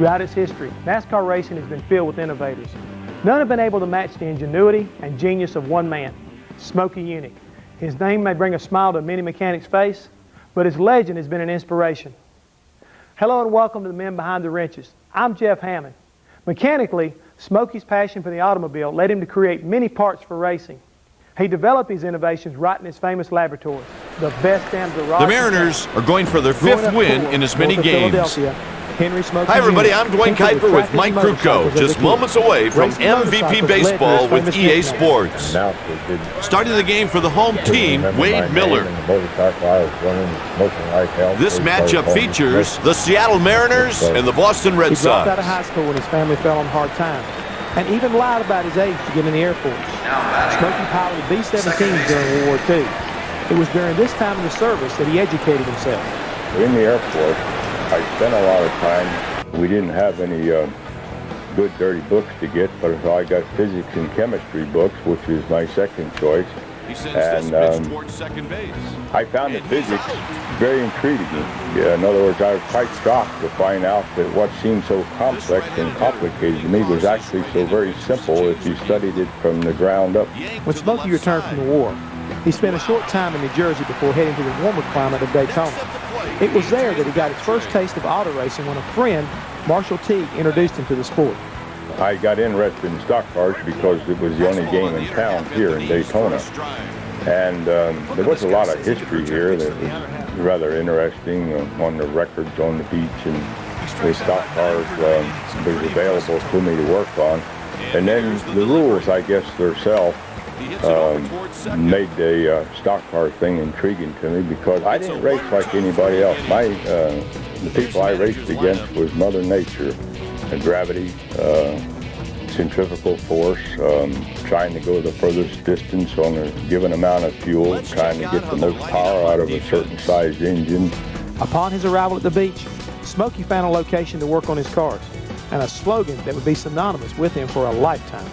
Throughout its history, NASCAR racing has been filled with innovators. None have been able to match the ingenuity and genius of one man, Smokey Yunick. His name may bring a smile to many mechanics' face, but his legend has been an inspiration. Hello and welcome to the Men Behind the Wrenches. I'm Jeff Hammond. Mechanically, Smokey's passion for the automobile led him to create many parts for racing. He developed these innovations right in his famous laboratory, the best damn garage. The Mariners are going for their fifth win in as many games. Hi everybody, I'm Dwayne Kuiper with Mike Krukow, just moments away from MVP Baseball with EA Sports. Starting the game for the home team, Wade Miller. This matchup features the Seattle Mariners and the Boston Red Sox. He dropped out of high school when his family fell on hard times, and even lied about his age to get in the Air Force. Smokey piloted B-17s during World War II. It was during this time in the service that he educated himself. In the Air Force, I spent a lot of time. We didn't have any good, dirty books to get, but I got physics and chemistry books, which is my second choice. And I found the physics very intriguing. Yeah, in other words, I was quite shocked to find out that what seemed so complex and complicated to me was actually so very simple if you studied it from the ground up. When Smokey returned from the war, he spent a short time in New Jersey before heading to the warmer climate of Daytona. It was there that he got his first taste of auto racing when a friend, Marshall Teague, introduced him to the sport. I got interested in stock cars because it was the only game in town here in Daytona. And there was a lot of history here that was rather interesting on the records on the beach, and the stock cars was available to me to work on. And then the rules, I guess, themselves made the stock car thing intriguing to me because I didn't race like anybody else. The people I raced against was Mother Nature, gravity, centrifugal force, trying to go the furthest distance on a given amount of fuel, trying to get the most power out of a certain sized engine. Upon his arrival at the beach, Smokey found a location to work on his cars and a slogan that would be synonymous with him for a lifetime.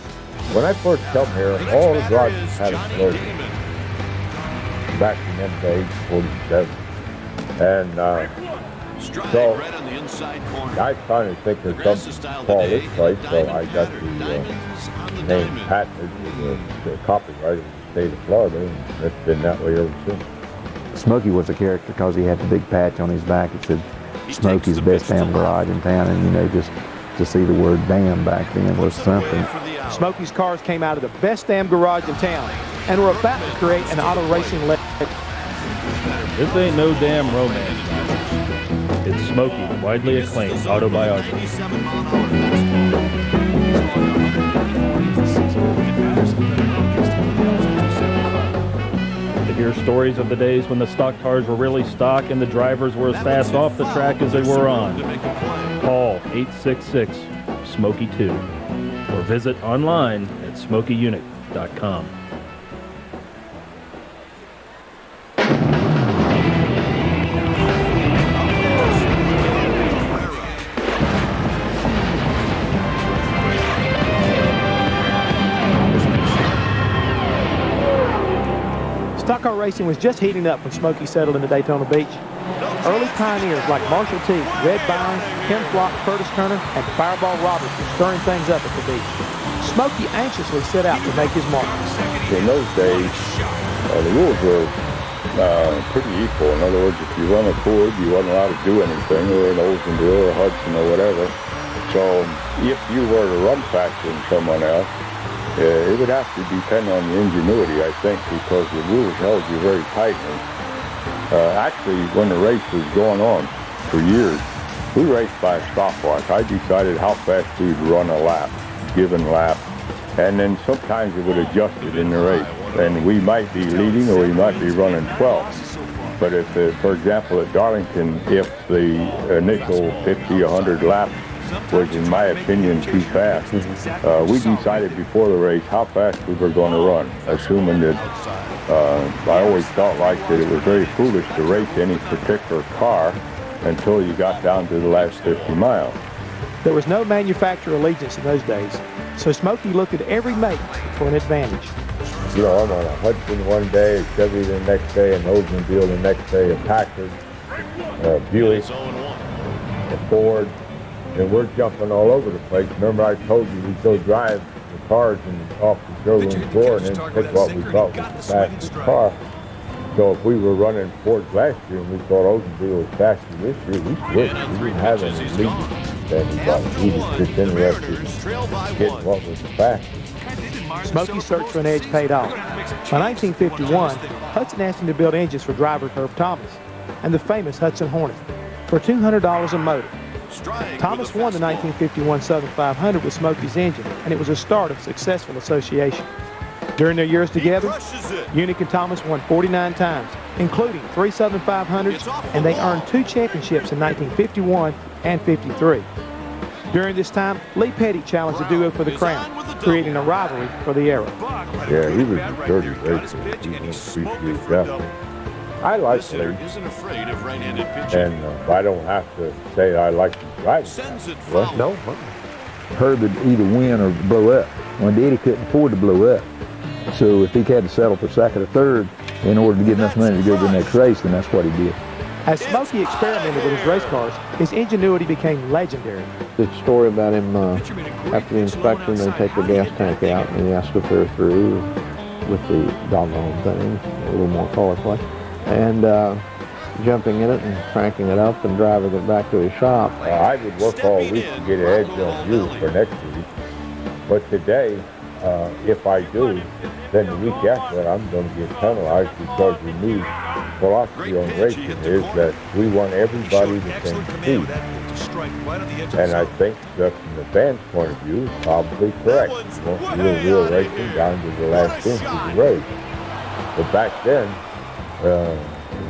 When I first come here, all the garages had a slogan back in them days, 47. And so I finally think there's something to call this place, so I got the name patented with the copyright of the state of Florida, and it's been that way ever since. Smokey was a character because he had the big patch on his back. It said Smokey's best damn garage in town, and you know, just to see the word damn back then was something. Smokey's cars came out of the best damn garage in town and were about to create an auto racing legend. This ain't no damn romance. It's Smokey, widely acclaimed autobiography. To hear stories of the days when the stock cars were really stock and the drivers were as fast off the track as they were on, call 866-SMOKEY2 or visit online at SmokeyUnic.com. Stock car racing was just heating up when Smokey settled into Daytona Beach. Early pioneers like Marshall Teague, Red Byron, Ken Flock, Curtis Turner, and Fireball Roberts were stirring things up at the beach. Smokey anxiously set out to make his mark. In those days, the rules were pretty equal. In other words, if you run a Ford, you wasn't allowed to do anything, or an Oldsmobile or Hudson or whatever. So if you were to run faster than someone else, it would have to depend on the ingenuity, I think, because the rules held you very tightly. Actually, when the race was going on for years, we raced by a stopwatch. I decided how fast we'd run a lap, given lap, and then sometimes it would adjust it in the race. And we might be leading or we might be running 12. But if, for example, at Darlington, if the initial 50, 100 laps was, in my opinion, too fast, we decided before the race how fast we were going to run, assuming that I always felt like that it was very foolish to race any particular car until you got down to the last 50 miles. There was no manufacturer allegiance in those days, so Smokey looked at every make for an advantage. You know, I'm on a Hudson one day, a Chevy the next day, an Oldsmobile the next day, a Packard, a Buick, a Ford, and we're jumping all over the place. Remember I told you we'd go drive the cars and off the showroom floor and then pick what we thought was the fastest car. So if we were running Ford last year and we thought Oldsmobile was faster this year, we switched. We didn't have any lead to anybody. We just interested in getting what was the fastest. Smokey's search for an edge paid off. By 1951, Hudson asked him to build engines for driver Herb Thomas and the famous Hudson Hornet for $200 a motor. Thomas won the 1951 Southern 500 with Smokey's engine, and it was a start of successful association. During their years together, Unick and Thomas won 49 times, including 3 Southern 500s, and they earned 2 championships in 1951 and 53. During this time, Lee Petty challenged the duo for the crown, creating a rivalry for the era. Yeah, he was a dirty racer. He was appreciated definitely. I like Lee, and I don't have to say I like his driving. Well, No, Herb would either win or blow up. When Daddy couldn't afford to blow up. So if he had to settle for second or third in order to get enough money to go to the next race, then that's what he did. As Smokey experimented with his race cars, his ingenuity became legendary. The story about him, after the inspection, they take the gas tank out and he has to go through with the doggone thing, a little more colorfully, and jumping in it and cranking it up and driving it back to his shop. I would work all week to get an edge on you for next week, but today, if I do, then the week after that I'm going to get penalized because the new philosophy on racing is that we want everybody the same speed. And I think that from the fans' point of view, it's probably correct. You want real racing down to the last inch of the race. But back then,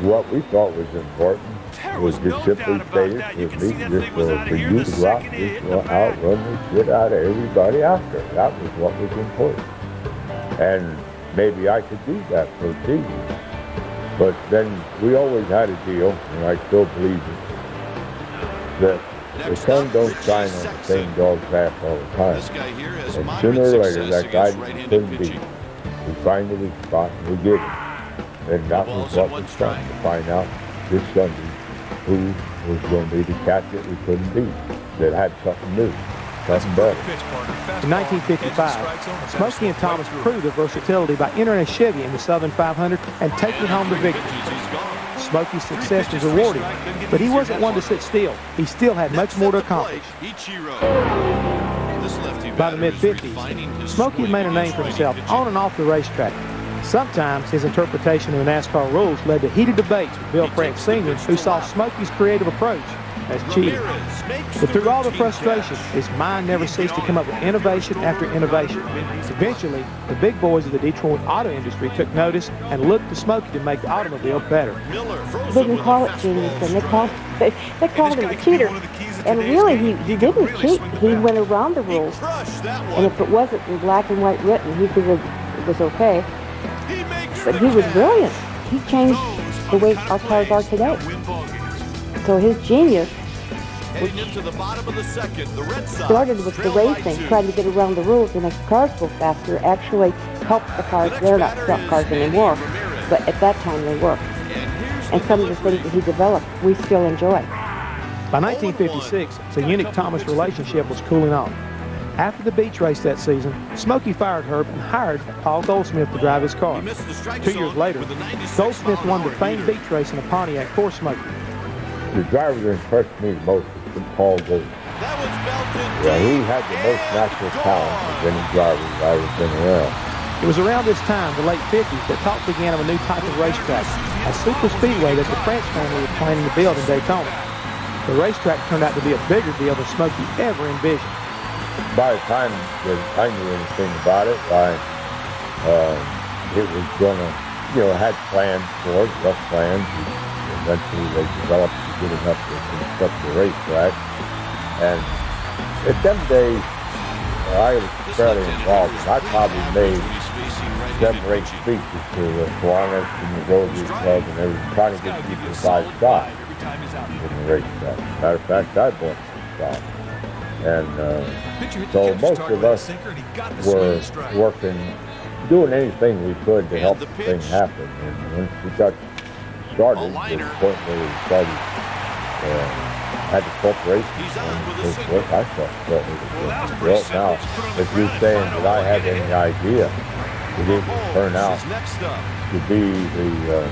what we thought was important was just simply stated for me, just for you to go out and just outrun the shit out of everybody out there. That was what was important. And maybe I could do that for a season. But then we always had a deal, and I still believe it, that the sun don't shine on the same dog's back all the time. And sooner or later, that guy couldn't beat. We find the weak spot and we get it. And that was what was trying to find out this Sunday who was going to be the cat that we couldn't beat, that had something new, something better. In 1955, Smokey and Thomas proved their versatility by entering a Chevy in the Southern 500 and taking home the victory. Smokey's success was rewarding, but he wasn't one to sit still. He still had much more to accomplish. By the mid-50s, Smokey had made a name for himself on and off the racetrack. Sometimes his interpretation of the NASCAR rules led to heated debates with Bill Frank Sr., who saw Smokey's creative approach as cheating. But through all the frustration, his mind never ceased to come up with innovation after innovation. Eventually, the big boys of the Detroit auto industry took notice and looked to Smokey to make the automobile better. They didn't call it genius, and they called him a cheater. And really, he didn't cheat. He went around the rules. And if it wasn't in black and white written, he figured it was okay. But he was brilliant. He changed the way our cars are today. So his genius, which started with the racing, trying to get around the rules to make the cars go faster, actually helped the cars. They're not stock cars anymore, but at that time they were. And some of the things that he developed, we still enjoy. By 1956, the Unick-Thomas relationship was cooling off. After the beach race that season, Smokey fired Herb and hired Paul Goldsmith to drive his car. 2 years later, Goldsmith won the famed beach race in a Pontiac for Smokey. The driver that impressed me the most was Paul Goldsmith. Yeah, he had the most natural talent of any driver that I've ever been around. It was around this time, the late 50s, that talk began of a new type of racetrack, a super speedway that the French family was planning to build in Daytona. The racetrack turned out to be a bigger deal than Smokey ever envisioned. By the time that I knew anything about it, it was gonna, had plans for it, rough plans. Eventually they developed to get enough to construct the racetrack. And at them days, I was fairly involved. I probably made 7 or 8 speeches to the Kiwanis and the Rotary Club and everything, trying to get people to buy stock in the racetrack. Matter of fact, I bought some stock. And so most of us were working, doing anything we could to help the thing happen. And once we got started, to the point where we started had the corporation on his work. I thought that was built. Now, if you're saying that I have any idea, it didn't turn out to be the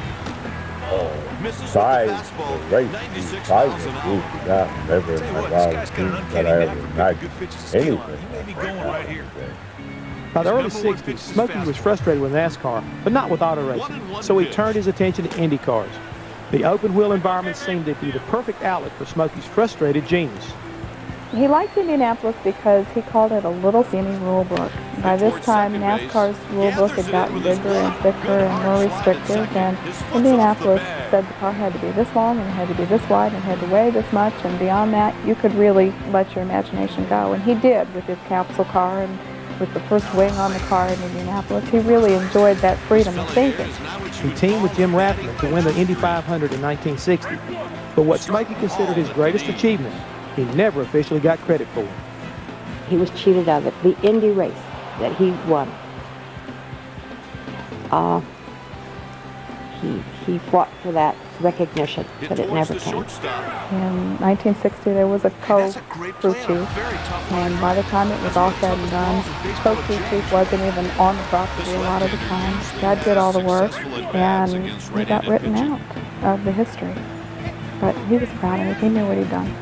size, the race, the size of the group we got, never in my wildest dreams that I ever imagined anything. By the early 60s, Smokey was frustrated with NASCAR, but not with auto racing, so he turned his attention to Indy cars. The open-wheel environment seemed to be the perfect outlet for Smokey's frustrated genius. He liked Indianapolis because he called it a little skinny rule book. By this time, NASCAR's rule book had gotten bigger and thicker and more restrictive, and Indianapolis said the car had to be this long and it had to be this wide and it had to weigh this much, and beyond that, you could really let your imagination go. And he did with his capsule car and with the first wing on the car in Indianapolis. He really enjoyed that freedom of thinking. He teamed with Jim Rathman to win the Indy 500 in 1960, but what Smokey considered his greatest achievement, he never officially got credit for. He was cheated out of it. The Indy race that he won. He fought for that recognition, but it never came. In 1960, there was a co-crew chief, and by the time it was all said and done, co-crew chief wasn't even on the property a lot of the time. Dad did all the work, and he got written out of the history. But he was proud of it. He knew what he'd done.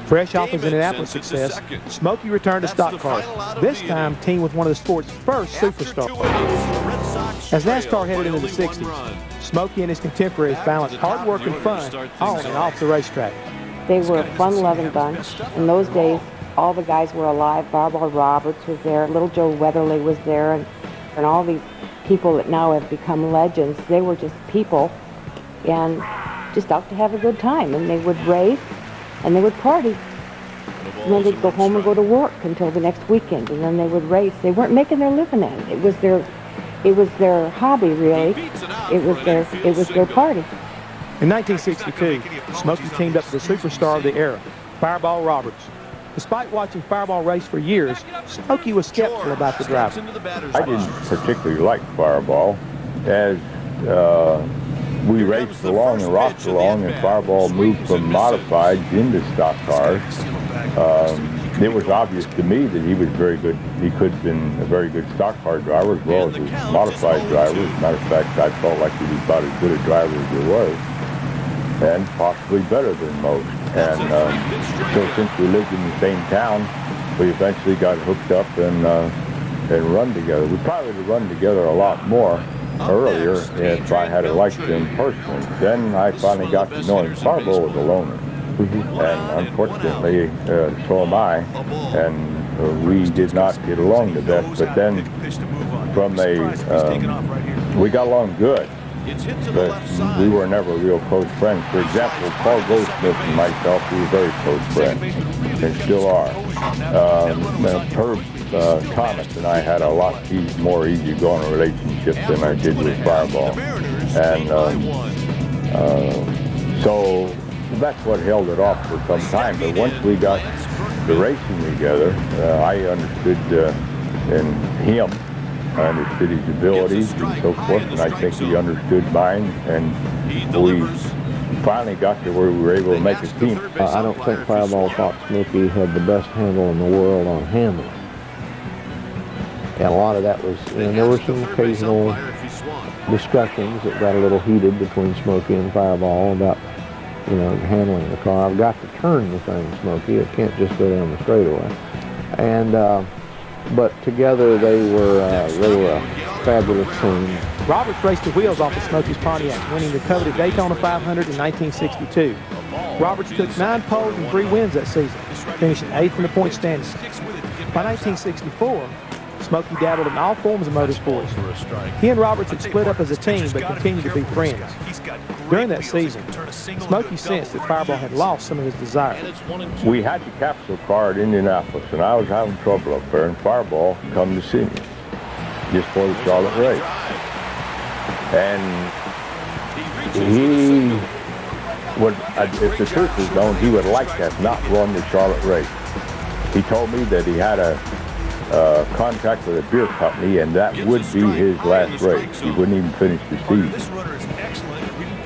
Fresh off his Indianapolis success, Smokey returned to stock cars, this time teamed with one of the sport's first superstars. As NASCAR headed into the 60s, Smokey and his contemporaries balanced hard work and fun on and off the racetrack. They were a fun-loving bunch. In those days, all the guys were alive. Barbara Roberts was there, Little Joe Weatherly was there, and all these people that now have become legends. They were just people and just out to have a good time, and they would race and they would party. And then they'd go home and go to work until the next weekend, and then they would race. They weren't making their living at it. It was their hobby, really. It was their party. In 1962, Smokey teamed up with the superstar of the era, Fireball Roberts. Despite watching Fireball race for years, Smokey was skeptical about the driver. I didn't particularly like Fireball, as we raced along and rocked along, and Fireball moved from modifieds into stock cars. It was obvious to me that he was very good. He could have been a very good stock car driver as well as a modified driver. As a matter of fact, I felt like he was about as good a driver as there was, and possibly better than most. And so since we lived in the same town, we eventually got hooked up and run together. We probably would have run together a lot more earlier if I had liked him personally. Then I finally got to know him. Fireball was a loner. And unfortunately, so am I, and we did not get along the best. But then, we got along good, but we were never real close friends. For example, Paul Goldsmith and myself, we were very close friends, and still are. Herb Thomas and I had a lot more easygoing relationship than I did with Fireball, and so that's what held it off for some time. But once we got the racing together, I understood in him, I understood his abilities and so forth, and I think he understood mine, and we finally got to where we were able to make a team. I don't think Fireball thought Smokey had the best handle in the world on handling. And a lot of that was, there were some occasional discussions that got a little heated between Smokey and Fireball about, handling the car. I've got to turn the thing, Smokey. It can't just go down the straightaway. And, but together they were a fabulous team. Roberts raced the wheels off of Smokey's Pontiac, winning the coveted Daytona 500 in 1962. Roberts took 9 poles and 3 wins that season, finishing 8th in the point standings. By 1964, Smokey dabbled in all forms of motorsports. He and Roberts had split up as a team, but continued to be friends. During that season, Smokey sensed that Fireball had lost some of his desire. We had the capsule car at Indianapolis, and I was having trouble up there, and Fireball come to see me just for the Charlotte race. And he would, if the truth was known, he would like to have not run the Charlotte race. He told me that he had a contract with a beer company, and that would be his last race. He wouldn't even finish the season.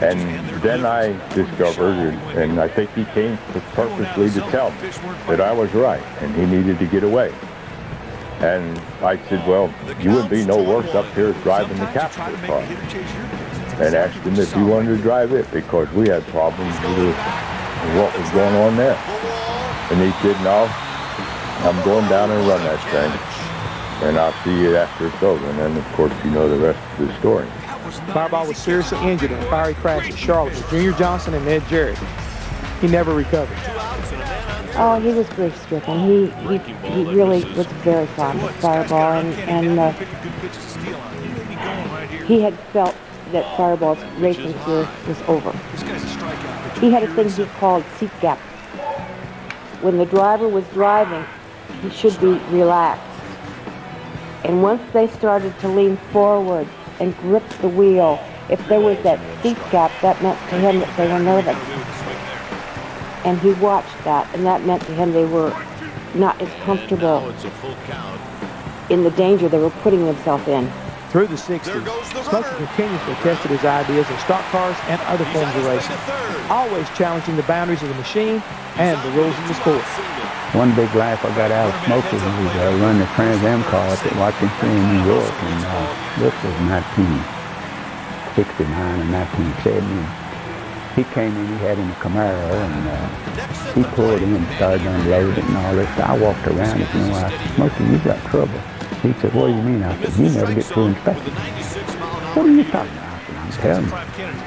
And then I discovered, and I think he came purposely to tell me that I was right and he needed to get away. And I said, well, you wouldn't be no worse up here driving the Capitol car. And asked him if he wanted to drive it because we had problems with what was going on there. And he said, no, I'm going down and run that thing. And I'll see you after it's over. And then, of course, you know the rest of the story. Fireball was seriously injured in a fiery crash at Charlotte with Junior Johnson and Ned Jarrett. He never recovered. Oh, he was grief-stricken. He really was very fond of Fireball, and he had felt that Fireball's racing career was over. He had a thing he called seat gap. When the driver was driving, he should be relaxed. And once they started to lean forward and grip the wheel, if there was that seat gap, that meant to him that they were nervous. And he watched that, and that meant to him they were not as comfortable in the danger they were putting themselves in. Through the 60s, Smokey continuously tested his ideas in stock cars and other forms of racing, always challenging the boundaries of the machine and the rules of the sport. One big laugh I got out of Smokey was running the Trans Am car up at Washington in New York, and this was 1969 and 1970. He came in, he had in a Camaro, and he pulled in and started unloading and all this. I walked around and, I said, Smokey, you got trouble. He said, what do you mean? I said, you never get through inspection. What are you talking about? I said, I'm telling you.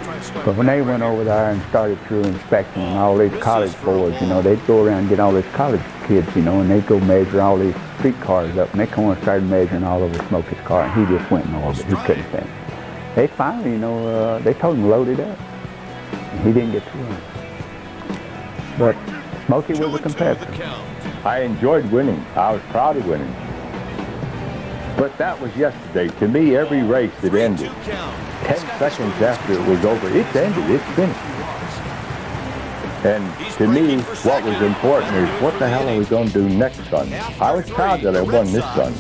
But when they went over there and started through inspection and all these college boards, they'd go around and get all these college kids, and they'd go measure all these street cars up, and they come and started measuring all over Smokey's car, and he just went in orbit. He couldn't stand it. They finally, they told him to load it up. He didn't get to win. But Smokey was a competitor. I enjoyed winning. I was proud of winning. But that was yesterday. To me, every race that ended, 10 seconds after it was over, it's ended, it's finished. And to me, what was important is what the hell are we going to do next Sunday? I was proud that I won this Sunday.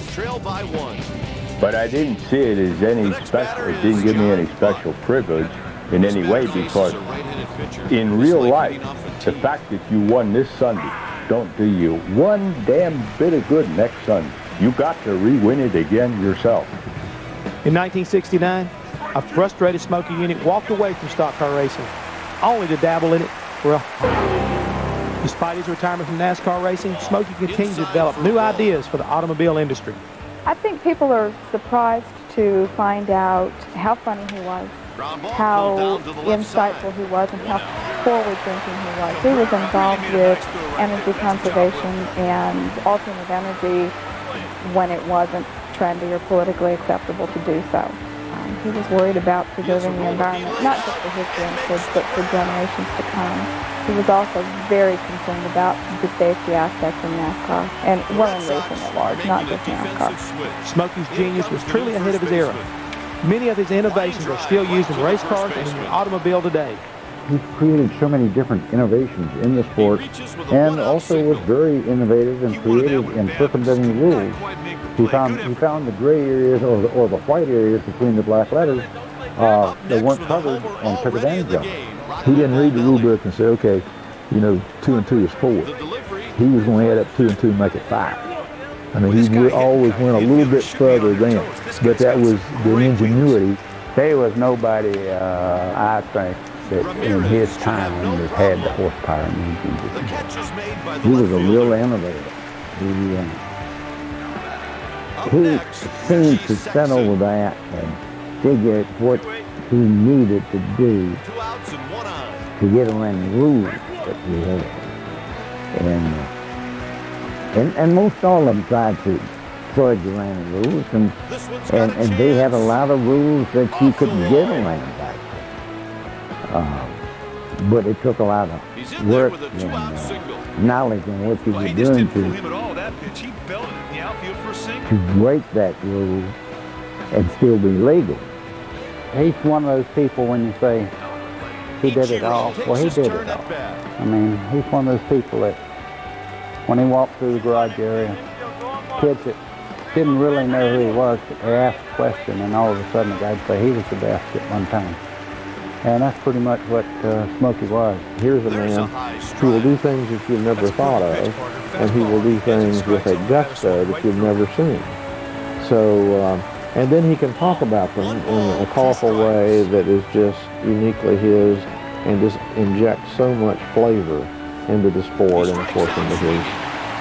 But I didn't see it as any special, it didn't give me any special privilege in any way, because in real life, the fact that you won this Sunday don't do you one damn bit of good next Sunday. You got to re-win it again yourself. In 1969, a frustrated Smokey Yunick walked away from stock car racing, only to dabble in it for Despite his retirement from NASCAR racing, Smokey continued to develop new ideas for the automobile industry. I think people are surprised to find out how funny he was, how insightful he was, and how forward-thinking he was. He was involved with energy conservation and alternative energy when it wasn't trendy or politically acceptable to do so. He was worried about preserving the environment, not just for his grandkids, but for generations to come. He was also very concerned about the safety aspect of NASCAR, and well, in racing at large, not just NASCAR. Smokey's genius was truly ahead of his era. Many of his innovations are still used in race cars and in the automobile today. He created so many different innovations in the sport, and also was very innovative and creative in circumventing rules. He found the gray areas or the white areas between the black letters that weren't covered and took advantage of it. He didn't read the rule book and say, okay, 2 and 2 is 4. He was going to add up 2 and 2 and make it 5. I mean, he always went a little bit further than, but that was the ingenuity. There was nobody, I think, that in his time that had the horsepower and engine. He was a real innovator. He seemed to set over that and figure out what he needed to do to get around the rules that we had. And most all of them tried to fudge around the rules, and they had a lot of rules that you couldn't get around back then. But it took a lot of work and knowledge on what you were doing to break that rule and still be legal. He's one of those people when you say he did it all, well, he did it all. I mean, he's one of those people that when he walked through the garage area, kids that didn't really know who he was, but they asked a question, and all of a sudden the guy would say he was the best at one time. And that's pretty much what Smokey was. Here's a man who will do things that you've never thought of, and he will do things with a gusto that you've never seen. So, and then he can talk about them in a colorful way that is just uniquely his and just inject so much flavor into the sport and, of course, into his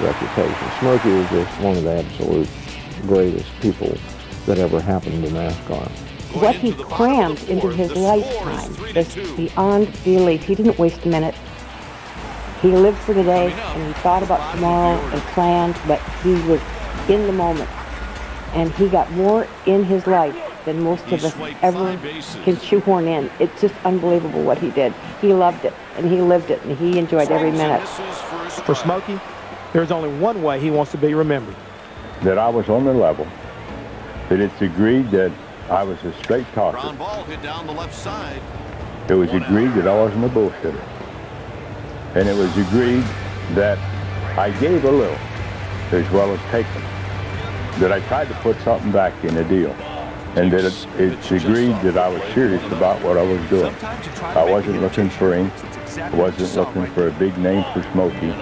reputation. Smokey was just one of the absolute greatest people that ever happened in NASCAR. What he crammed into his lifetime is beyond belief. He didn't waste a minute. He lived for the day, and he thought about tomorrow and planned, but he was in the moment. And he got more in his life than most of us ever can shoehorn in. It's just unbelievable what he did. He loved it, and he lived it, and he enjoyed every minute. For Smokey, there's only one way he wants to be remembered. That I was on the level, that it's agreed that I was a straight talker. Ground ball hit down the left side. It was agreed that I wasn't a bullshitter. And it was agreed that I gave a little as well as taken. That I tried to put something back in the deal. And that it's agreed that I was serious about what I was doing. I wasn't looking for ink. I wasn't looking for a big name for Smokey.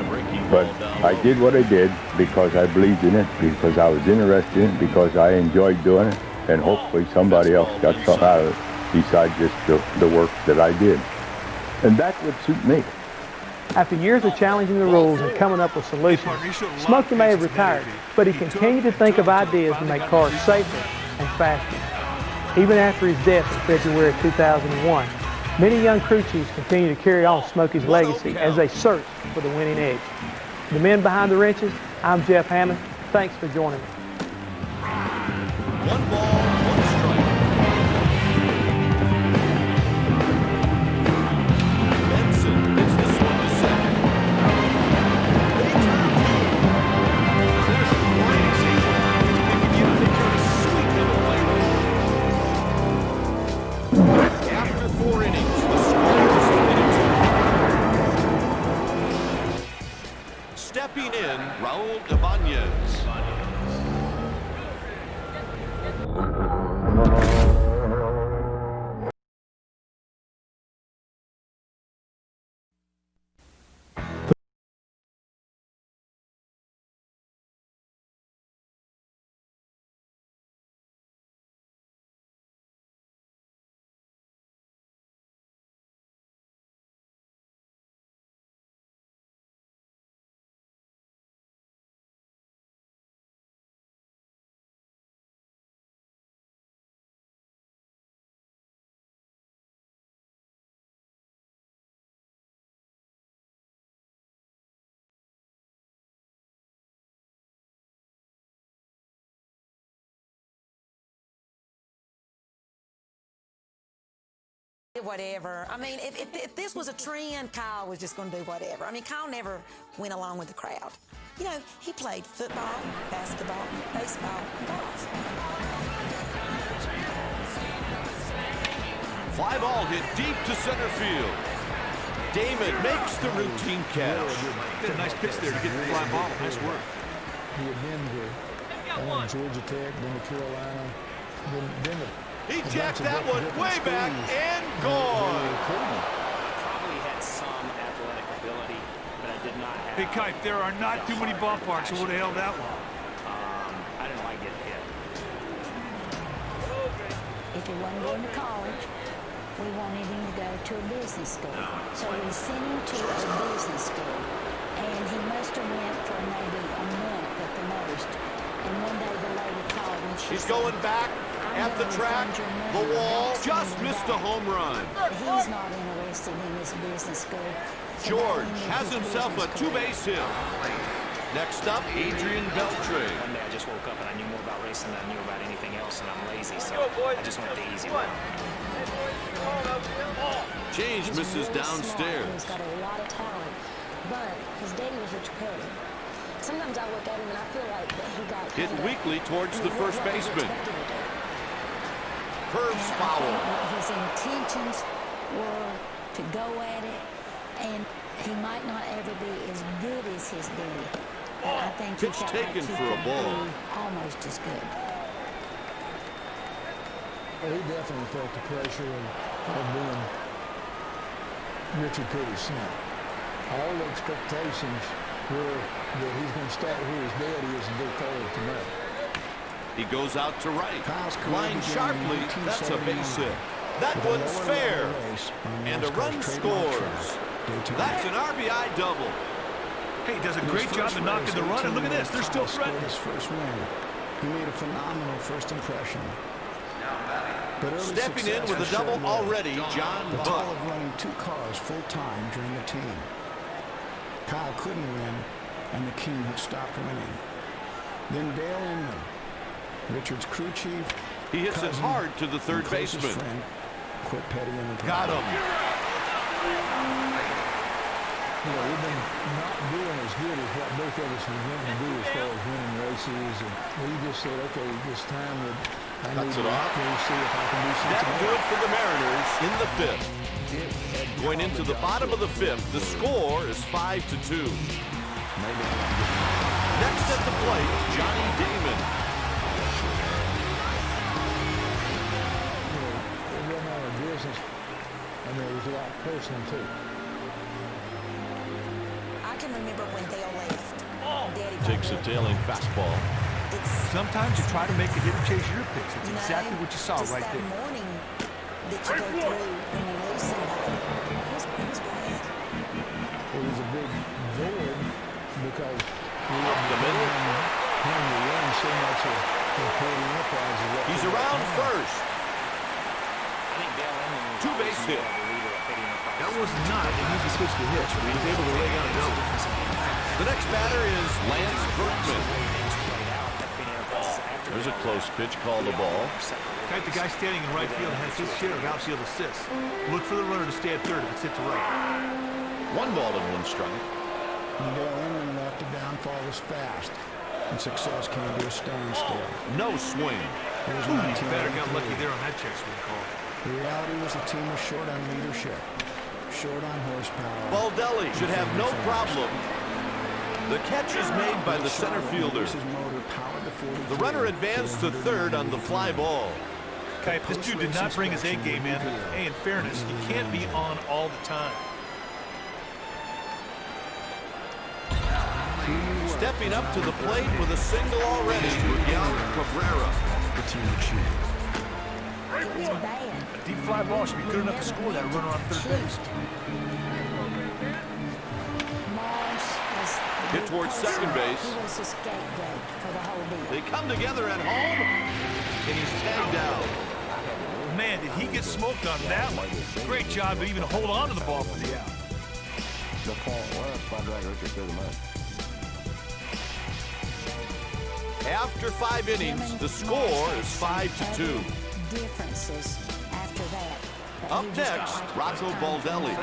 But I did what I did because I believed in it, because I was interested in it, because I enjoyed doing it. And hopefully somebody else got something out of it besides just the work that I did. And that would suit me. After years of challenging the rules and coming up with solutions, Smokey may have retired, but he continued to think of ideas to make cars safer and faster. Even after his death in February of 2001, many young crew chiefs continue to carry on Smokey's legacy as they search for the winning edge. The men behind the wrenches, I'm Jeff Hammond. Thanks for joining me. 1 ball, 1 strike. Benson hits this one to second. They turn two. There's a crazy one. They turn a sweep into play. After 4 innings, the score is 8-2. Stepping in, Raul Ibanez. Whatever. I mean, if this was a trend, Kyle was just going to do whatever. I mean, Kyle never went along with the crowd. You know, he played football, basketball, baseball, and golf. Fly ball hit deep to center field. Damon makes the routine catch. Did a nice pitch there to get the fly ball. Nice work. He had been to Georgia Tech, then to Carolina, then he jacked that one way back and gone. Probably had some athletic ability, but I did not have. Hey, Kite, there are not too many ballparks that would have held that long. I didn't like getting hit. If he wasn't going to college, we wanted him to go to a business school. So we sent him to a business school, and he must have went for maybe a month at the most. And one day the lady called and she He's said, going back at the track, the wall, just missed a home run. He's not interested in this business school. So George has himself a 2-base hit. Next up, Adrian Beltre. One day I just woke up and I knew more about racing than I knew about anything else, and I'm lazy, so I just went the easy way. Change misses downstairs. He's got a lot of talent, but his daddy was Rich Petty. Sometimes I look at him and I feel like that he got hit weakly towards the first baseman. Curves foul. His intentions were to go at it, and he might not ever be as good as his daddy. But I think pitch taken for a ball. Almost as good. Well, he definitely felt the pressure of being Richard Petty sent. All the expectations were that he's going to start where his dad is and go forward to that. He goes out to right. Line sharply. That's a base hit. That one's fair. And a run scores. That's an RBI double. Hey, he does a great job of knocking the run, and look at this. They're still threatening. His first win. He made a phenomenal first impression. Stepping in with a double already, John the Buck. toll of running 2 cars full-time during the team. Kyle couldn't win, and the King had stopped winning. Then Dale Inman, Richard's crew chief. He hits it hard to the third baseman. Quit Petty and got him. You know, we've been not doing as good as what both of us were going to do as far as winning races, and we just said, okay, this time I need to see if I can do something. That good for the Mariners in the 5th. Going into the bottom of the 5th, the score is 5-2. Next at the plate, Johnny Damon. It wasn't all a business. I mean, it was a lot personal, too. I can remember when Dale left. Daddy Takes a tailing fastball. Sometimes you try to make a hitter chase your pitch. It's exactly what you saw just right that there. morning that you go through when you lose somebody. It was bad. It was a big void because we Up the middle. having to run so much of Petty Enterprises. He's around first. I think Dale Inman was 2 base hit. That was not an easy switch to hit. He was able to lay out a double. The next batter is Lance Berkman. There's a close pitch, called a ball. Type the guy standing in right field has his share of outfield assists. Look for the runner to stay at third if it's hit to right. 1 ball and 1 strike. When Dale Inman left, the downfall was fast, and success came to a standstill. No swing. He better got lucky there on that check swing call. The reality was the team was short on leadership, short on horsepower. Baldelli should have no problem. The catch is made by the center fielder. The runner advanced to third on the fly ball. Kipe, this dude did not bring his A game in, but hey, in fairness, he can't be on all the time. Stepping up to the plate with a single already, Miguel Cabrera. The team achieved. It was bad. A deep fly ball should be good enough to score that runner on third base. Hit towards second base. He was the scapegoat for the whole deal. They come together at home, and he's tagged out. Man, did he get smoked on that one. Great job to even hold on to the ball for the out. After 5 innings, the score is 5-2. Differences after that. Up next, Rocco Baldelli.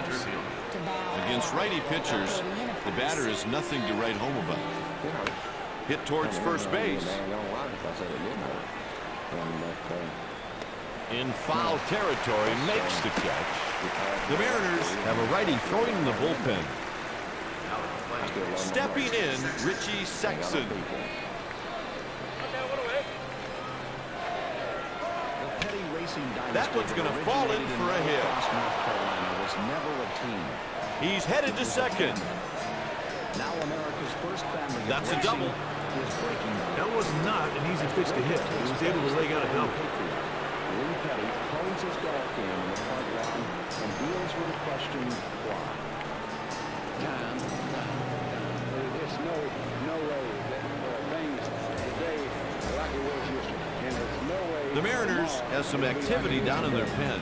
Against righty pitchers, the batter is nothing to write home about. Hit towards first base. In foul territory, makes the catch. The Mariners have a righty throwing in the bullpen. Stepping in, Richie Sexton. That one's going to fall in for a hit. He's headed to second. That's a double. That was not an easy pitch to hit. He was able to lay out a double. Petty holds his golf game in the front round and deals with the question why. There's no way that things today are like it was yesterday. And there's no way. The Mariners have some activity down in their pen.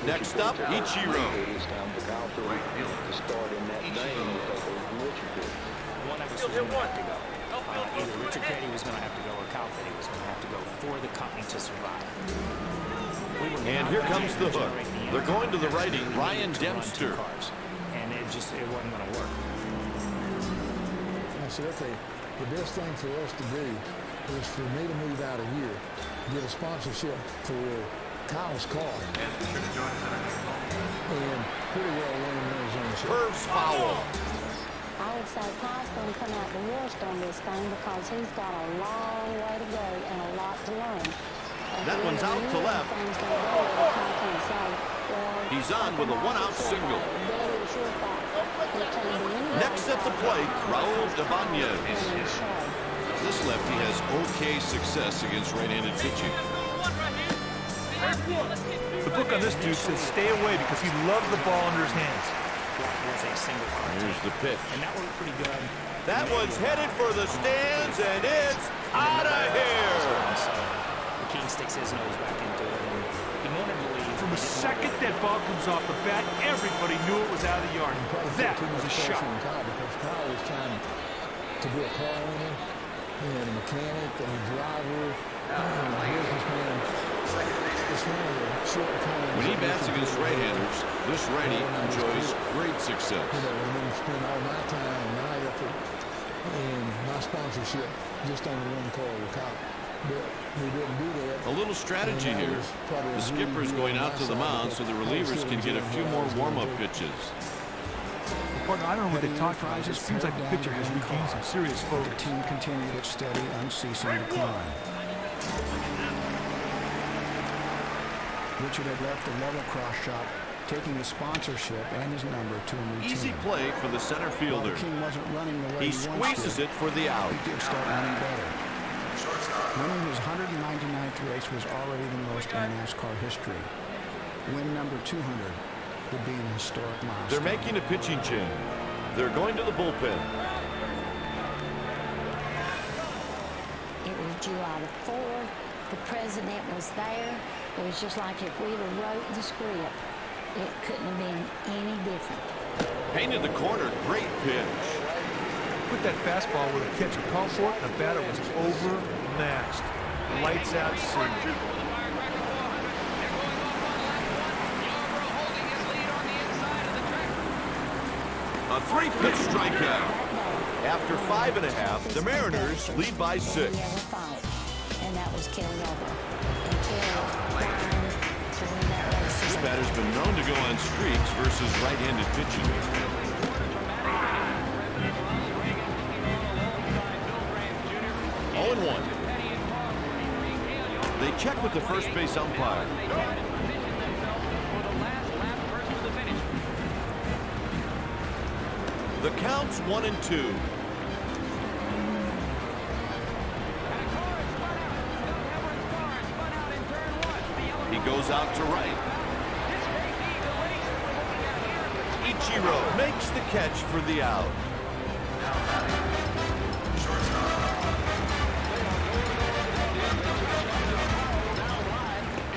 Next up, Ichiro. Either Richard Petty was going to have to go or Kyle Petty was going to have to go for the company to survive. And here comes the hook. They're going to the righty, Ryan Dempster. And it wasn't going to work. I said, okay, the best thing for us to do is for me to move out a year, get a sponsorship for Kyle's car. And pretty well win Arizona. Curves foul. I would say Kyle's going to come out the worst on this thing because he's got a long way to go and a lot to learn. That one's out to left. He's on with a one-out single. Next at the plate, Raul Ibanez. This lefty has okay success against right-handed pitching. The book on this dude says stay away because he loves the ball under his hands. Here's the pitch. And that worked pretty good. That one's headed for the stands, and it's out of here. The King sticks his nose back into it, and he wanted to leave. From the second that ball comes off the bat, everybody knew it was out of the yard. That was a shot. Because Kyle was trying to be a car owner and a mechanic and a driver and a businessman. When he bats against right-handers, this righty enjoys great success. You know, and then spend all my time and my effort and my sponsorship just on the one car with Kyle. But we didn't do that. A little strategy here. The skipper's going out to the mound so the relievers can get a few more warm-up pitches. Partner, I don't know what they talked about. It just seems like the pitcher has regained some serious focus. The team continued its steady, unceasing decline. Richard had left a level cross shot, taking his sponsorship and his number to a new team. Easy play for the center fielder. The King wasn't running the way he squeezes it for the out. He did start running better. Winning his 199th race was already the most in NASCAR history. Win number 200 would be an historic milestone. They're making a pitching change. They're going to the bullpen. It was July the 4th. The president was there. It was just like if we wrote the script, it couldn't have been any different. Painted the corner, great pitch. Put that fastball with a catcher called for it, and the batter was overmatched. Lights out scene. A three-pitch strikeout. After 5.5, the Mariners lead by 6. And that was Kelly over. This batter's been known to go on streaks versus right-handed pitching. Oh, 1. They check with the first base umpire. The count's 1-2. He goes out to right. Ichiro makes the catch for the out.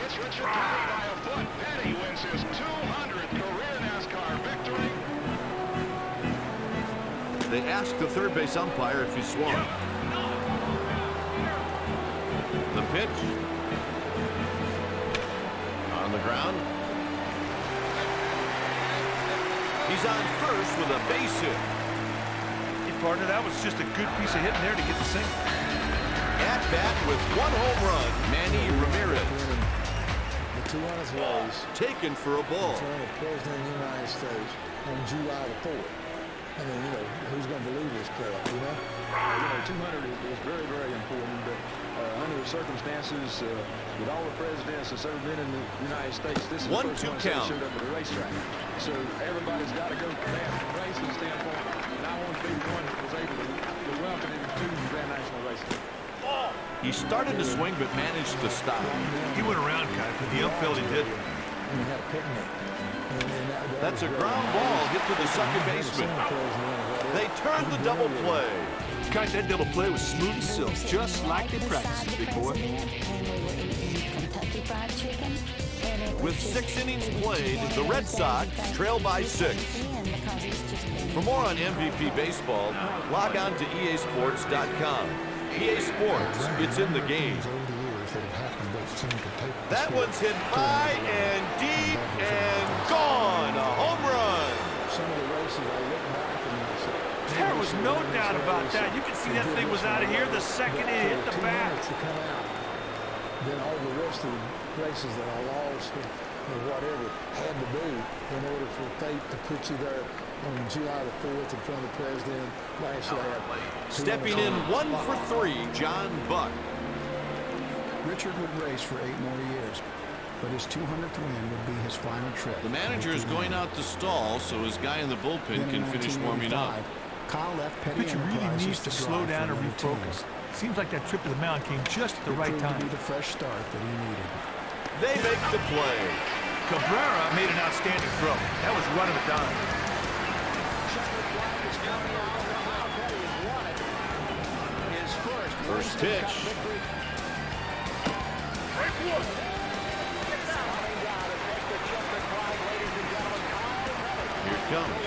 It's Richard Petty by a foot. Petty wins his 200th career NASCAR victory. They ask the third base umpire if he swung. The pitch. On the ground. He's on first with a base hit. Hey, partner, that was just a good piece of hitting there to get the single. At bat with 1 home run, Manny Ramirez. The 200th race. Taken for a ball. In front of the President of the United States on July the 4th. I mean, you know, who's going to believe this crap, you know? You know, 200 is very, very important, but under the circumstances, with all the presidents that's ever been in the United States, this is the first one that showed up at a racetrack. So everybody's got to go from that racing standpoint, and I want to be the one that was able to welcome him to the Grand National Racing. He started to swing, but managed to stop. He went around, Kyle, but the outfield he did. And we had a picnic. That's a ground ball hit to the second baseman. They turn the double play. Kite, that double play was smooth as silk, just like they practiced it, big boy. With 6 innings played, the Red Sox trail by 6. For more on MVP baseball, log on to EASports.com. EA Sports, it's in the game. That one's hit high and deep and gone. A home run. Some of the races I look back and I say, there was no doubt about that. You could see that thing was out of here the second it hit the bat. Then all the rest of the races that I lost or whatever had to do in order for fate to put you there on July the 4th in front of the president last lap. Stepping in 1 for 3, John Buck. Richard would race for 8 more years, but his 200th win would be his final trip. The manager is going out to stall so his guy in the bullpen can finish warming up. Kyle left Petty Pitcher really needs to slow down and refocus. Seems like that trip to the mound came just at the right time. To be the fresh start that he needed. They make the play. Cabrera made an outstanding throw. That was running a dime. First pitch. Here it comes.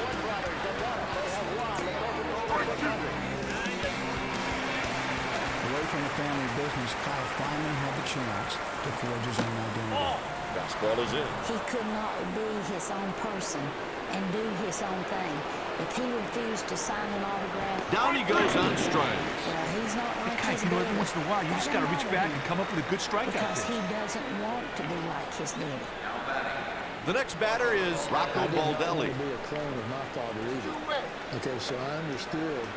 Away from the family business, Kyle finally had the chance to forge his own identity. Fastball is in. He could not be his own person and do his own thing. If he refused to sign an autograph... Down he goes on strikes. Well, he's not like his daddy. Every once in a while, you just got to reach back and come up with a good strike out there. Because he doesn't want to be like his daddy. The next batter is Rocco Baldelli. I didn't want to be a clone of my father either. Okay, so I understood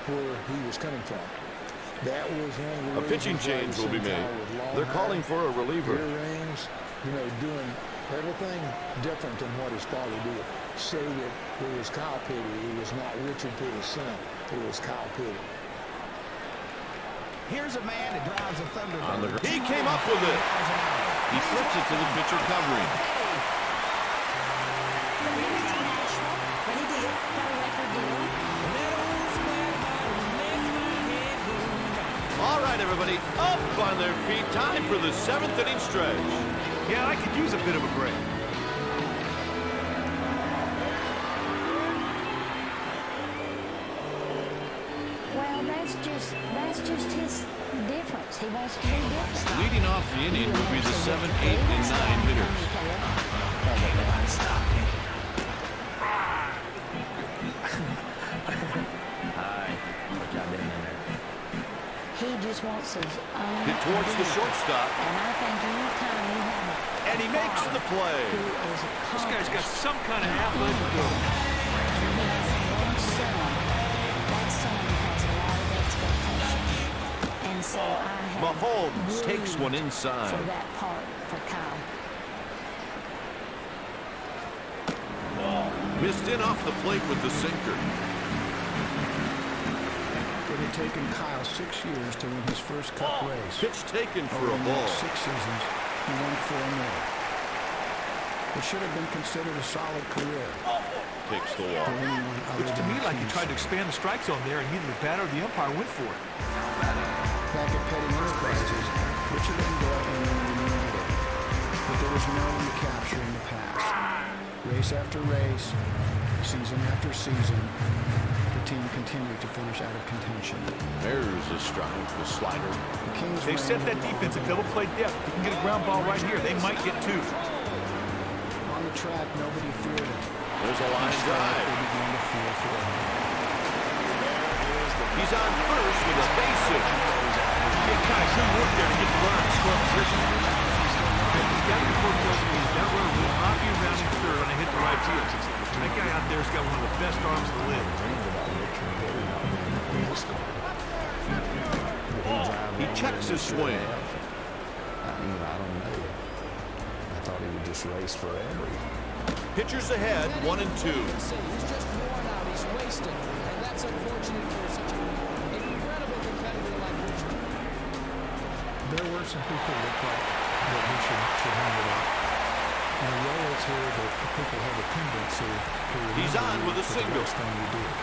where he was coming from. That was one of the a pitching change will be made. They're calling for a reliever. Earrings, you know, doing everything different than what his father did. So that it was Kyle Petty. It was not Richard Petty's son. It was Kyle Petty. Here's a man that drives a Thunderbird. He came up with it. He flips it to the pitcher covering. All right, everybody, up on their feet. Time for the 7th inning stretch. Yeah, I could use a bit of a break. Well, that's just his difference. He wants to be different. Leading off the inning will be the 7, 8, and 9 hitters. Stop. He just wants his own. Hit towards the shortstop. And I think anytime you have a and he makes the play. This guy's got some kind of athletic ability. He has one son. That son has a lot of expectation. And so I have Mahomes takes one inside. For that part for Kyle. Missed in off the plate with the sinker. It had taken Kyle 6 years to win his first Cup race. Pitch taken for a ball. 6 seasons, he won 4 more. It should have been considered a solid career. Takes the walk. Looks to me like he tried to expand the strike zone there, and neither the batter or the umpire went for it. Back at Petty Enterprises, Richard and Doyle reunited, but there was no recapture in the past. Race after race, season after season, the team continued to finish out of contention. There's a strike, the slider. They set that defense at double play depth. If you can get a ground ball right here, they might get 2. On the track, nobody feared him. There's a line drive. They began to fear for him. He's on first with a base hit. He kind of good work there to get the runner in score position. He's got to report that runner will not be around in third when they hit the right field. That guy out there's got one of the best arms in the league. He checks his swing. I don't know. I thought he would just race forever. Pitchers ahead, 1 and 2. He's just worn out. He's wasted. And that's unfortunate for such an incredible competitor like Richard. There were some people that thought that he should hang it up. And the roles here that people have a tendency to remember. He's on with a single. The best thing you did.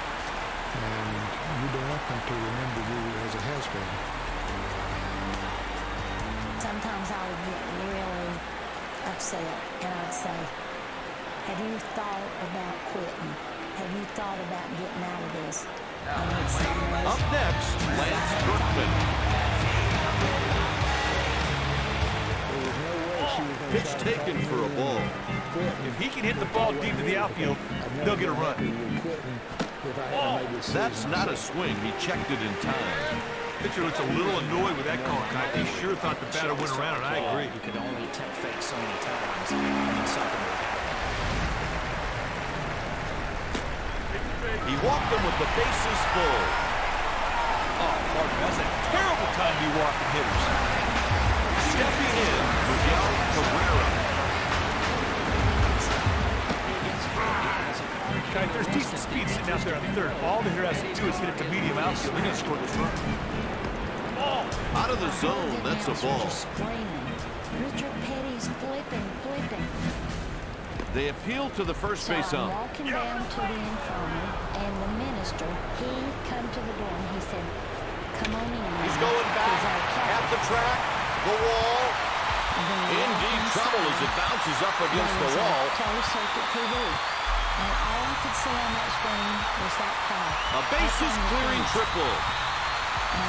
And you don't want them to remember you as a has-been. Sometimes I would get really upset and I'd say, have you thought about quitting? Have you thought about getting out of this? And he'd say, up next, Lance Brookman. Pitch taken for a ball. If he can hit the ball deep to the outfield, they'll get a run. That's not a swing. He checked it in time. Pitcher looks a little annoyed with that call, Kyle. He sure thought the batter went around, and I agree. You could only attempt fake so many times, and then something would happen. He walked him with the bases full. Oh, pardon me. That's a terrible time to be walking hitters. Kite, there's decent speed sitting out there on third. All the Hitter has to do is hit it to medium outfield. They're going to score this run. Ball. Out of the zone. That's a ball. Richard Petty's flipping. They appeal to the first base ump. Walking down to the infirmary, and the minister, he come to the door and he said, "Come on in." He's going back at the track, the wall. In deep trouble as it bounces up against the wall. Closed circuit TV. And all I could see on that screen was that call. A bases clearing triple.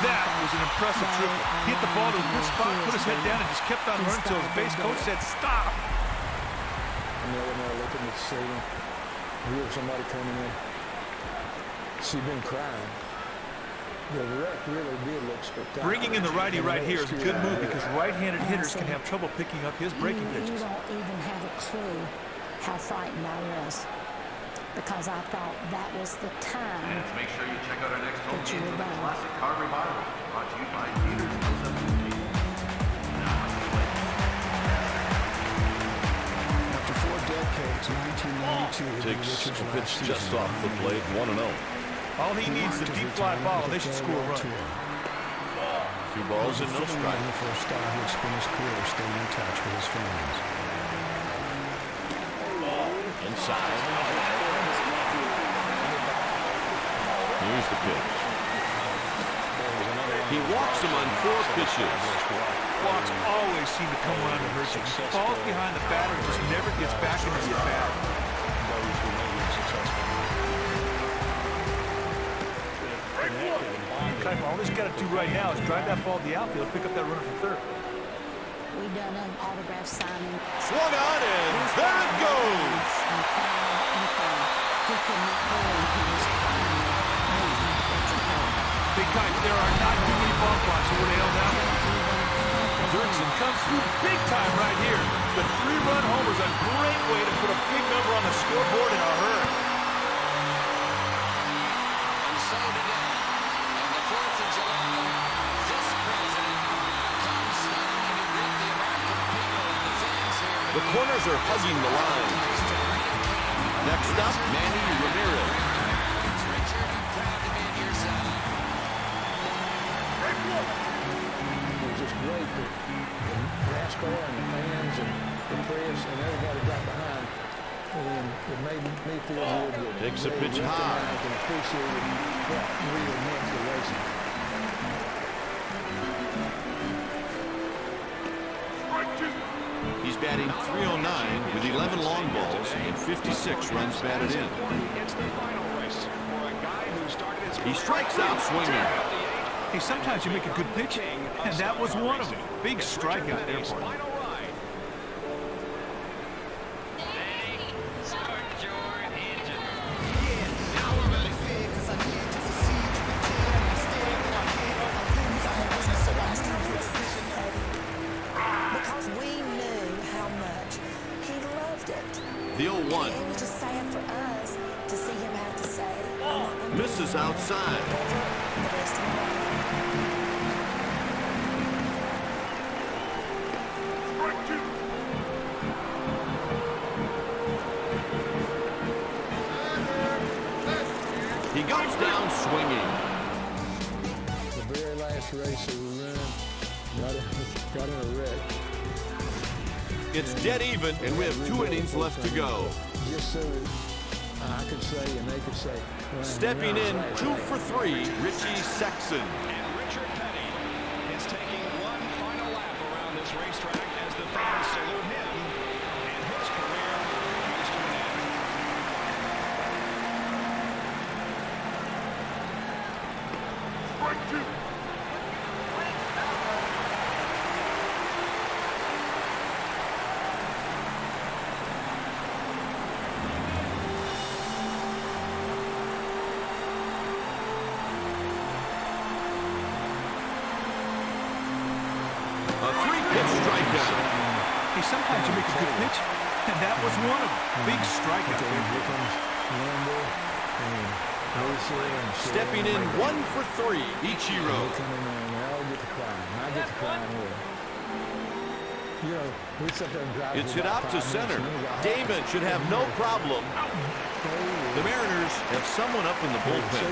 That was an impressive triple. He hit the ball to a good spot, put his head down, and just kept on running until his base coach said, "Stop." And the other man looking at the stadium. Here somebody coming in. She'd been crying. The wreck really did look spectacular. Bringing in the righty right here is a good move because right-handed hitters can have trouble picking up his breaking pitches. You don't even have a clue how frightened I was because I thought that was the time. And make sure you check out our next home that you game were for the done. Classic Car Revival, brought to you by Dealers No Substitute. Now underway. After 4 decades, 1992, Takes Richard's a last pitch just season. off the plate, 1-0. All he needs is a deep fly ball, and they should score a run. 2 balls and no strike. The first star who had spent his career staying in touch with his fans. Inside. Here's the pitch. He walks him on 4 pitches. Walks always seem to come around to hurt you. He falls behind the batter and just never gets back into the bat. All he's got to do right now is drive that ball to the outfield, pick up that runner from third. We done an autograph signing. Swung on and there it goes. He could not believe he was Big Kite, there are not too many ball clocks over the L now. Dirksen comes through big time right here. The 3-run homer is a great way to put a big number on the scoreboard in a hurry. And so today, on the 4th of July, this president comes not only to greet the American people and the fans here. The corners are hugging the line. Next up, Manny Ramirez. Richard, I'm proud to be at your side. It was just great that NASCAR and the fans and the press and everybody got behind. And it made me feel good that Takes a they pitch high. recognized and appreciated what really meant to racing. He's batting .309 with 11 long balls and 56 runs batted in. It's the final race for a guy who started his He strikes out swinging. Hey, sometimes you make a good pitch, and that was one of them. Big strikeout there for him. Because we knew how much he loved it. The 0-1. It was just sad for us to see him have to say, "I'm not gonna do Misses outside. the rest of my life." He goes down swinging. The very last race that we ran, got in a wreck. It's dead even, and we have 2 innings left to go. Just so that I could say and they could say. Stepping in 2 for 3, Richie Sexson. And Richard Petty is taking one final lap around this racetrack as the fans salute him and his career comes to an end. A 3-pitch strikeout. Hey, sometimes you make a good pitch, and that was one of them. Big strikeout there. Stepping in 1 for 3, Ichiro. It's hit out to center. Damon should have no problem. The Mariners have someone up in the bullpen.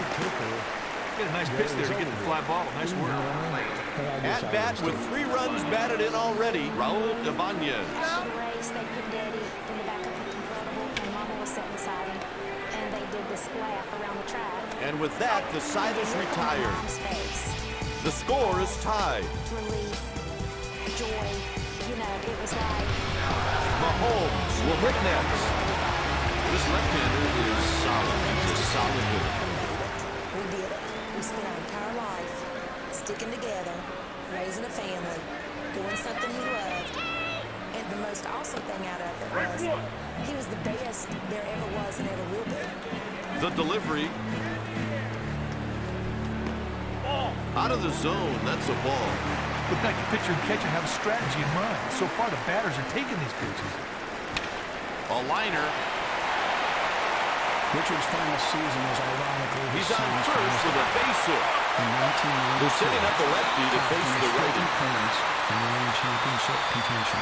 Get a nice pitch there to get the fly ball. Nice work. At bat with 3 runs batted in already, Raul Ibanez. After the race, they put Daddy in the back of the convertible, and Mama was sitting beside him, and they did this lap around the track. And with that, the side is retired. The score is tied. Relief, joy, you know, it was like... Mahomes will hit next. This left-hander is solid. He's a solid hitter. We did it. We spent our entire life sticking together, raising a family, doing something he loved. And the most awesome thing out of it was he was the best there ever was and ever will be. The delivery. Out of the zone, that's a ball. Look like the pitcher and catcher have a strategy in mind. So far, the batters are taking these pitches. A liner. Richard's final season was ironically He's on first with a base hit. They're setting up the lefty to face the righty. And winning championship contention.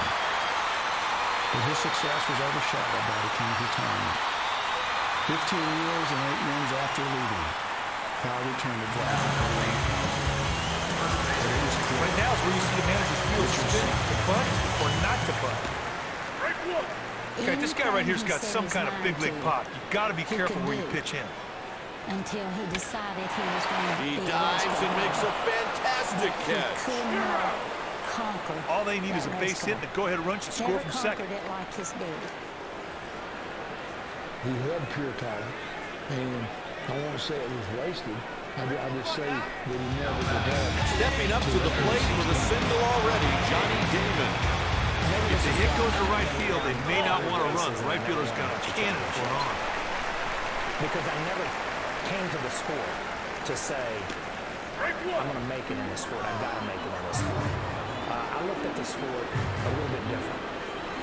But his success was overshadowed by the King's retirement. 15 years and 8 rings after leaving, Kyle returned to draft. Right now is where you see the managers feel spinning to bunt or not to bunt. Okay, this guy right here's got some kind of big league pop. You got to be careful where you pitch in. Until he decided he was going to He be dives and makes a fantastic catch. could not conquer. All they need is a base hit and a go-ahead run should score from second. Never conquered it like his daddy. He had pure talent, and I won't say it was wasted. I just say that he never developed. Stepping up to the plate with a single already, Johnny Damon. If the hit goes to right field, they may not want to run. The right fielder's got a cannon for an arm. Because I never came to the sport to say, I'm going to make it in this sport. I've got to make it in this sport. I looked at the sport a little bit different.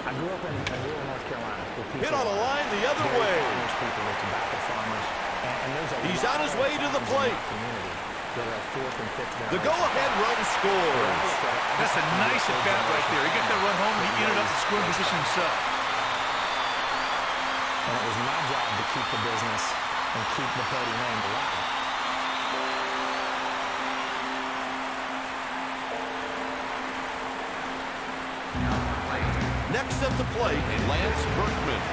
I grew up in rural North Carolina. Hit on a line the other way. Farmers, people with tobacco farmers. And He's on his way to the plate. That are fourth and fifth the go-ahead run scores. That's a nice at-bat right there. He got that run home and he ended up in scoring position himself. And it was my job to keep the business and keep the Petty name alive. Next at the plate, Lance Berkman.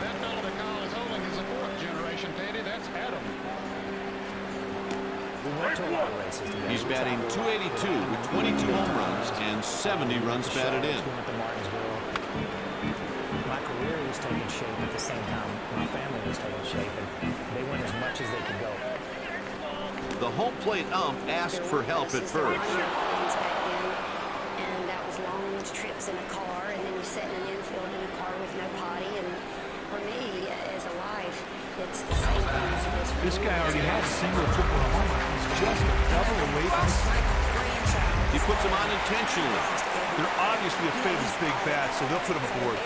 That fellow that Kyle is holding is a fourth-generation Petty. That's Adam. We went to a lot of races together. He's batting .282 with 22 home runs and 70 runs batted in. We went to Martinsville. My career was taking shape at the same time my family was taking shape, and they went as much as they could go. The home plate ump asked for help at first. And that was long trips in a car, and then you sit in an infield in a car with no potty. And for me, as a wife, it's the same thing as it is for This you. guy already has a single, triple, and home run. He's just a double away from He puts him on intentionally. They're obviously afraid of his big bat, so they'll put him aboard.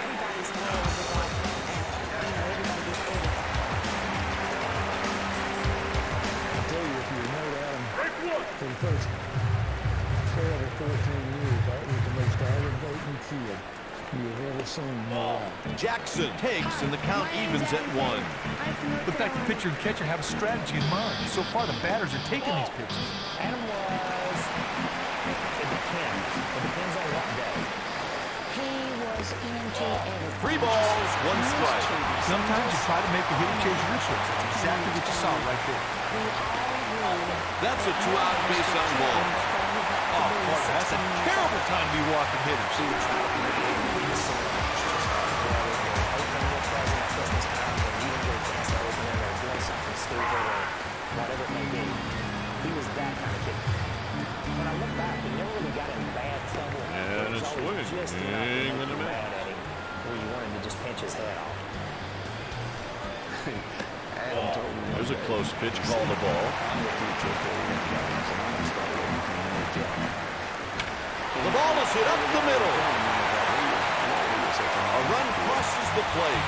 For the first 12 or 14 years, that was the most aggravating kid you've ever seen in your life. Jackson takes, and the count evens at 1. Look like the pitcher and catcher have a strategy in mind. So far, the batters are taking these pitches. Adam was, it depends. It depends on what day. He was into everything. 3 balls, 1 strike. Sometimes you try to make the hitter change your switch. That's exactly what you saw right there. That's a 2-out base on ball. Oh, Parker, that's a terrible time to be walking hitters. Whatever it may be, he was that kind of kid. When I look back, he never really got in bad trouble. And a swing. Just Hang in the middle. bad at him, where you wanted to just pinch his head off. There's a close pitch, called the ball. The ball is hit up the middle. A run crosses the plate.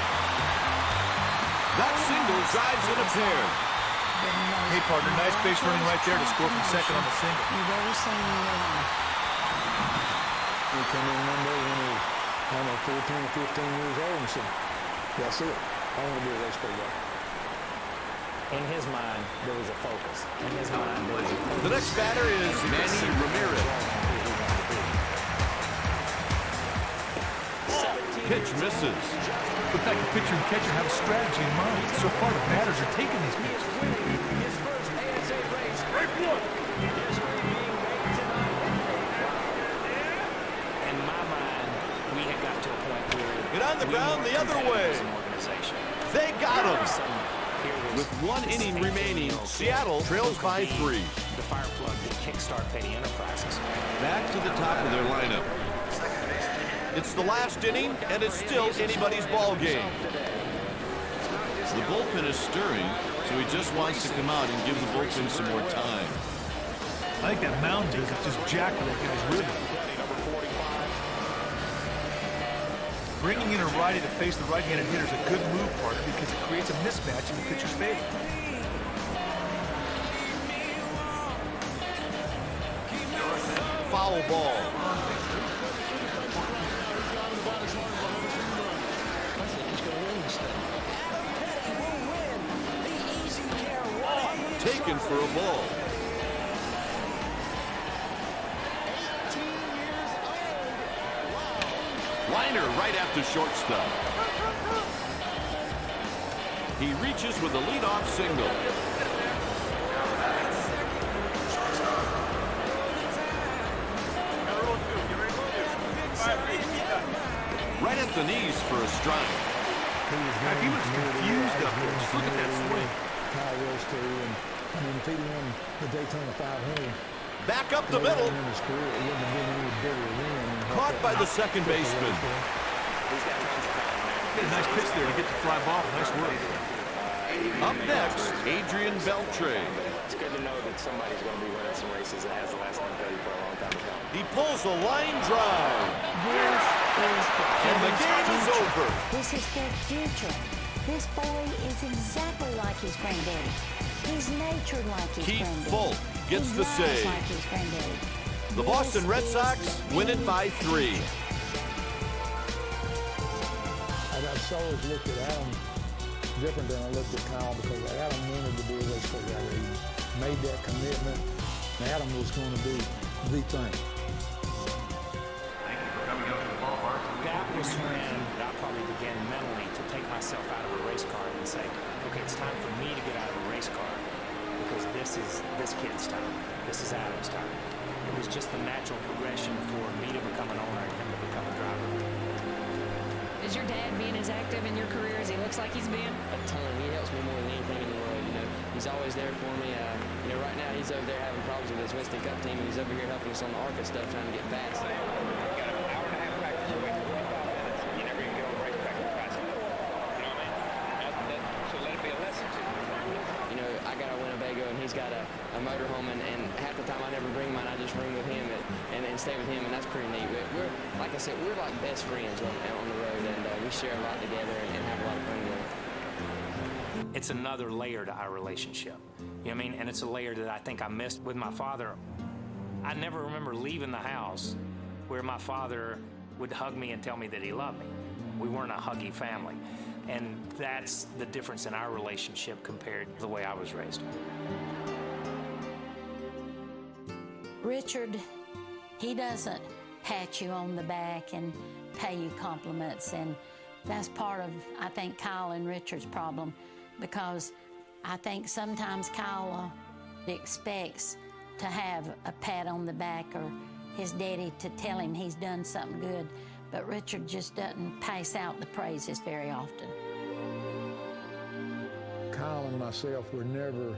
That single drives in a pair. Hey, partner, nice base running right there to score from second on the single. You've ever seen in your life. We can remember when he I'm like 14 or 15 years old and said, that's it. I want to be a race car guy. In his mind, there was a focus. In his mind, there was a focus. The next batter is Manny Ramirez. Pitch misses. The fact the pitcher and catcher have a strategy in mind. So far, the batters are taking these pitches. His first ASA race. In my mind, we had got to a point where Get on the ground the other way. as an organization. They got him. Here was With 1 inning remaining, Seattle trails by 3. the fire plug that kickstart Petty Enterprises. Back to the top of their lineup. It's the last inning, and it's still anybody's ball game. The bullpen is stirring, so he just wants to come out and give the bullpen some more time. I think that mound visit just jacked that guy's rhythm. Bringing in a righty to face the right-handed hitter is a good move, partner, because it creates a mismatch in the pitcher's favor. Foul ball. Taken for a ball. Liner right after shortstop. He reaches with a leadoff single. Right at the knees for a strike. He was confused up there. Just look at that swing. Kyle was too, and I mean, if he'd won the Daytona 500, back up the middle. in his career, it wouldn't have been any bigger win. Caught by the second baseman. Made a nice pitch there to get the fly ball. Nice work. Up next, Adrian Beltre. It's good to know that somebody's going to be winning some races that has the last 130 for a long time to come. He pulls a line drive. This is the And the game is over. This is their future. This boy is exactly like his granddaddy. He's natured like his Keith granddaddy. Fulk gets He the drives save. like his granddaddy. The Boston Red Sox win it by 3. I've always looked at Adam different than I looked at Kyle, because Adam wanted to be a race car guy. He made that commitment. Adam was going to be the thing. That was when I probably began mentally to take myself out of a race car and say, okay, it's time for me to get out of a race car, because this is this kid's time. This is Adam's time. It was just the natural progression for me to become an owner and him to become a driver. Is your dad being as active in your career as he looks like he's been? A ton. He helps me more than anything in the world. You know, he's always there for me. Right now he's over there having problems with his Winston Cup team, and he's over here helping us on the ARCA stuff, trying to get fast. You got an hour and a half practice, you wait for 45 minutes, you never even go on race practice fast enough. You know what I mean? So let it be a lesson to you. You know, I got a Winnebago, and he's got a motorhome, and half the time I never bring mine. I just room with him and stay with him, and that's pretty neat. We're like I said, we're like best friends on the road, and we share a lot together and have a lot of fun together. It's another layer to our relationship. You know what I mean? And it's a layer that I think I missed with my father. I never remember leaving the house where my father would hug me and tell me that he loved me. We weren't a huggy family. And that's the difference in our relationship compared to the way I was raised. Richard, he doesn't pat you on the back and pay you compliments, and that's part of, I think, Kyle and Richard's problem, because I think sometimes Kyle expects to have a pat on the back or his daddy to tell him he's done something good, but Richard just doesn't pass out the praises very often. Kyle and myself were never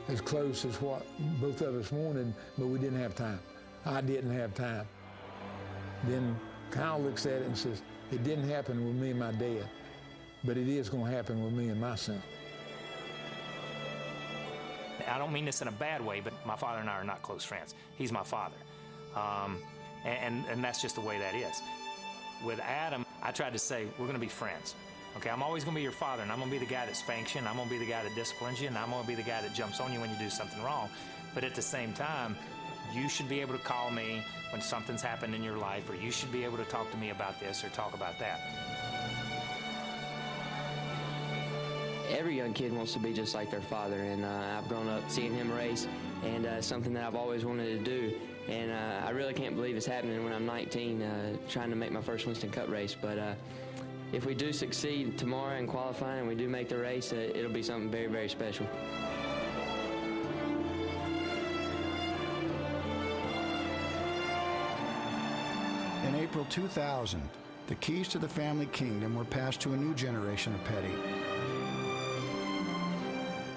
as close as what both of us wanted, but we didn't have time. I didn't have time. Then Kyle looks at it and says, it didn't happen with me and my dad, but it is going to happen with me and my son. I don't mean this in a bad way, but my father and I are not close friends. He's my father. And that's just the way that is. With Adam, I tried to say, we're going to be friends. Okay, I'm always going to be your father, and I'm going to be the guy that spanks you, and I'm going to be the guy that disciplines you, and I'm going to be the guy that jumps on you when you do something wrong. But at the same time, you should be able to call me when something's happened in your life, or you should be able to talk to me about this or talk about that. Every young kid wants to be just like their father, and I've grown up seeing him race, and something that I've always wanted to do. And I really can't believe it's happening when I'm 19, trying to make my first Winston Cup race. But if we do succeed tomorrow in qualifying and we do make the race, it'll be something very, very special. In April 2000, the keys to the family kingdom were passed to a new generation of Petty.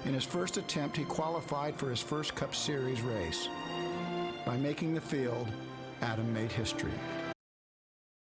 In his first attempt, he qualified for his first Cup Series race. By making the field, Adam made history.